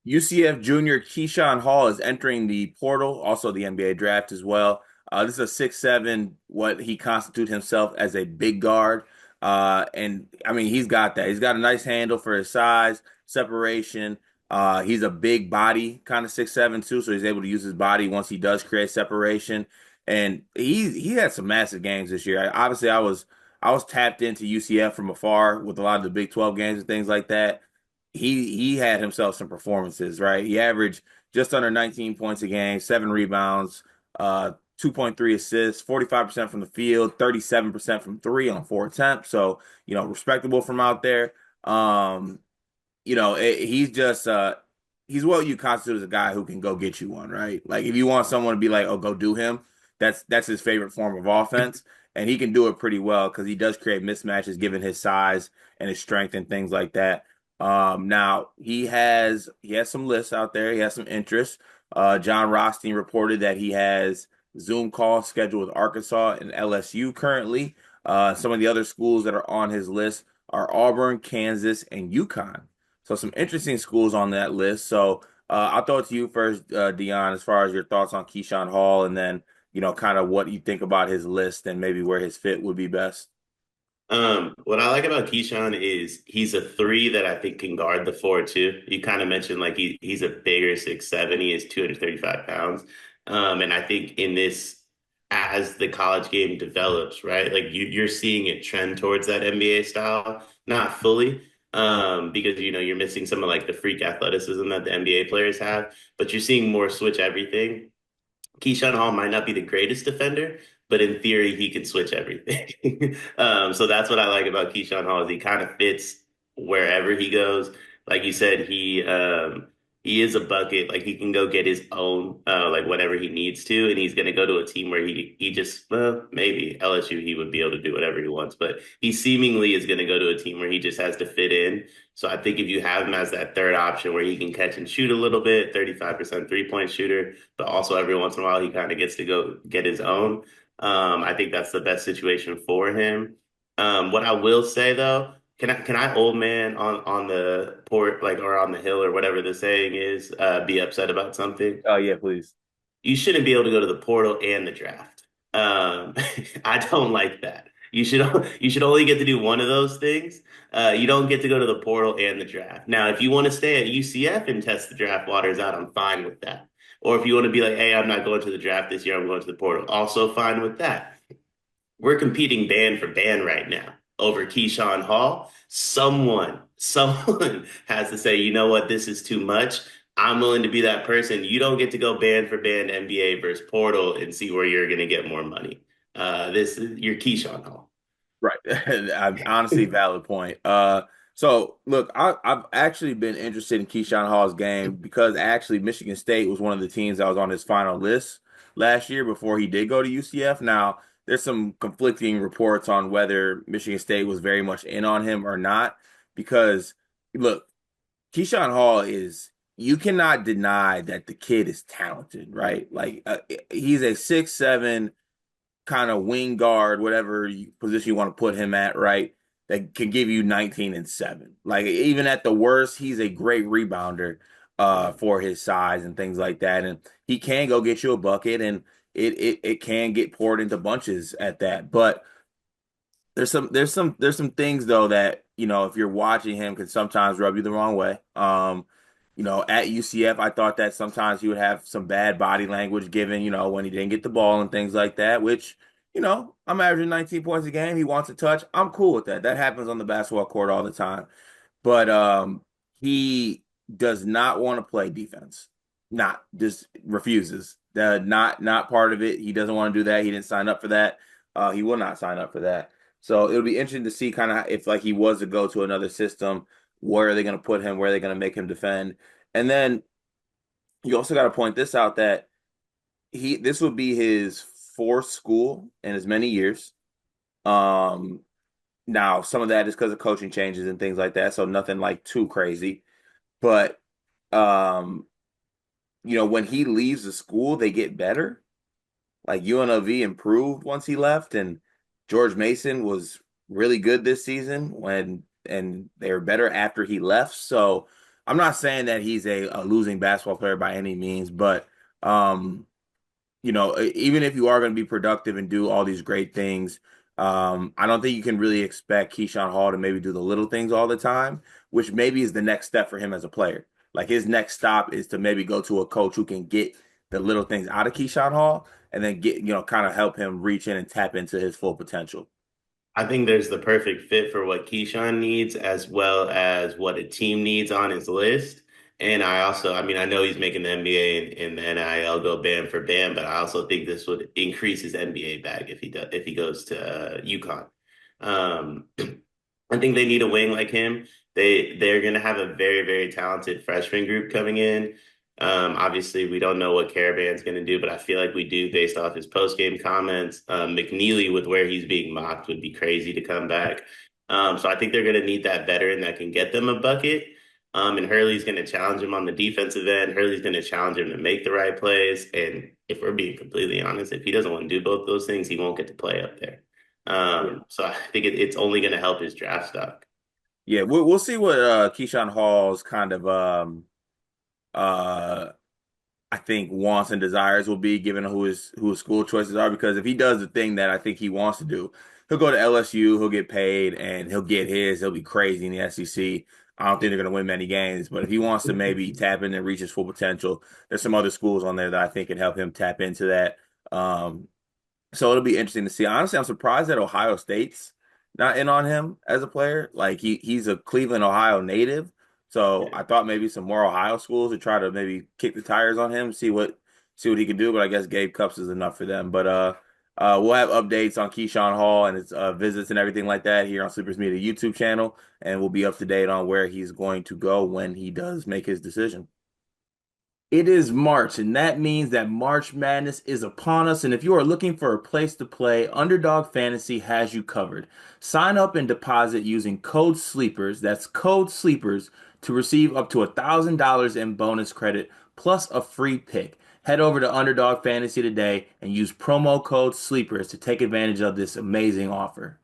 UCF junior Keyshawn Hall is entering the portal, also the NBA draft as well. This is a 6'7", what he constitutes himself as a big guard. And I mean, he's got that. He's got a nice handle for his size, separation. He's a big body, kind of 6'7" too, so he's able to use his body once he does create separation. And he had some massive games this year. Obviously, I was tapped into UCF from afar with a lot of the Big 12 games and things like that. He had himself some performances, right? He averaged just under 19 points a game, 7 rebounds, 2.3 assists, 45% from the field, 37% from three on 4 attempts. So, respectable from out there. Um, he's just he's what you constitute as a guy who can go get you one, right? Like if you want someone to be like, oh, go do him, that's his favorite form of offense. And he can do it pretty well because he does create mismatches given his size and his strength and things like that. Now he has some lists out there. He has some interest. John Rothstein reported that he has Zoom calls scheduled with Arkansas and LSU currently. Some of the other schools that are on his list are Auburn, Kansas, and UConn. So some interesting schools on that list. So I'll throw it to you first, Dion, as far as your thoughts on Keyshawn Hall, and then kind of what you think about his list and maybe where his fit would be best. What I like about Keyshawn is he's a three that I think can guard the four too. You kind of mentioned like he's a bigger 6'7". He is 235 pounds. And I think in this, as the college game develops, right? Like you're seeing it trend towards that NBA style, not fully, because you're missing some of like the freak athleticism that the NBA players have, but you're seeing more switch everything. Keyshawn Hall might not be the greatest defender, but in theory, he can switch everything. So that's what I like about Keyshawn Hall is he kind of fits wherever he goes. Like you said, he is a bucket. Like he can go get his own like whatever he needs to, and he's going to go to a team where he just well maybe LSU he would be able to do whatever he wants, but he seemingly is going to go to a team where he just has to fit in. So I think if you have him as that third option where he can catch and shoot a little bit, 35% three-point shooter, but also every once in a while he kind of gets to go get his own. I think that's the best situation for him. What I will say though, can I old man on the port like or on the hill or whatever the saying is, be upset about something? Oh yeah, please. You shouldn't be able to go to the portal and the draft. Um, I don't like that. You should only get to do one of those things. You don't get to go to the portal and the draft. Now, if you want to stay at UCF and test the draft waters out, I'm fine with that. Or if you want to be like, hey, I'm not going to the draft this year, I'm going to the portal, also fine with that. We're competing band for band right now over Keyshawn Hall. Someone has to say, you know what, this is too much. I'm willing to be that person. You don't get to go band for band NBA versus Portal and see where you're going to get more money. This is your Keyshawn Hall. Right. Honestly, valid point. So look, I've actually been interested in Keyshawn Hall's game because actually Michigan State was one of the teams that was on his final list last year before he did go to UCF. Now, there's some conflicting reports on whether Michigan State was very much in on him or not, because look, Keyshawn Hall is, you cannot deny that the kid is talented, right? Like he's a 6'7" kind of wing guard, whatever position you want to put him at, right? That can give you 19 and 7. Like even at the worst, he's a great rebounder for his size and things like that. And he can go get you a bucket, and it can get poured into bunches at that. But there's some things though that, if you're watching him, can sometimes rub you the wrong way. At UCF, I thought that sometimes he would have some bad body language given, when he didn't get the ball and things like that, which, I'm averaging 19 points a game. He wants a touch. I'm cool with that. That happens on the basketball court all the time. But he does not want to play defense. Not just refuses. Not part of it. He doesn't want to do that. He didn't sign up for that. He will not sign up for that. So it'll be interesting to see kind of if like he was to go to another system, where are they going to put him? Where are they going to make him defend? And then you also got to point this out that this would be his fourth school in as many years. Um, Now some of that is because of coaching changes and things like that, so nothing like too crazy. But um, when he leaves the school, they get better. Like UNLV improved once he left, and George Mason was really good this season and they were better after he left. So I'm not saying that he's a losing basketball player by any means, but um, even if you are going to be productive and do all these great things, I don't think you can really expect Keyshawn Hall to maybe do the little things all the time, which maybe is the next step for him as a player. Like his next stop is to maybe go to a coach who can get the little things out of Keyshawn Hall and then kind of help him reach in and tap into his full potential. I think there's the perfect fit for what Keyshawn needs as well as what a team needs on his list. And I mean, I know he's making the NBA and the NIL go bam for bam, but I also think this would increase his NBA bag if he goes to UConn. Um, I think they need a wing like him. They're going to have a very talented freshman group coming in. Obviously, we don't know what Caravan's going to do, but I feel like we do based off his post game comments. McNeely, with where he's being mocked, would be crazy to come back. So I think they're going to need that veteran that can get them a bucket. And Hurley's going to challenge him on the defensive end. Hurley's going to challenge him to make the right plays. And if we're being completely honest, if he doesn't want to do both those things, he won't get to play up there. So I think it's only going to help his draft stock. Yeah, we'll see what Keyshawn Hall's kind of uh I think wants and desires will be given who his school choices are. Because if he does the thing that I think he wants to do, he'll go to LSU, he'll get paid, and he'll get his. He'll be crazy in the SEC. I don't think they're going to win many games, but if he wants to maybe tap in and reach his full potential, there's some other schools on there that I think can help him tap into that. So it'll be interesting to see. Honestly, I'm surprised that Ohio State's not in on him as a player. Like he's a Cleveland, Ohio native. So Yeah. I thought maybe some more Ohio schools would try to maybe kick the tires on him, see what he can do. But I guess Gabe Cups is enough for them. But we'll have updates on Keyshawn Hall and his visits and everything like that here on Sleepers Media YouTube channel, and we'll be up to date on where he's going to go when he does make his decision. It is March, and that means that March Madness is upon us. And if you are looking for a place to play, Underdog Fantasy has you covered. Sign up and deposit using code SLEEPERS, that's code SLEEPERS, to receive up to $1,000 in bonus credit plus a free pick. Head over to Underdog Fantasy today and use promo code SLEEPERS to take advantage of this amazing offer.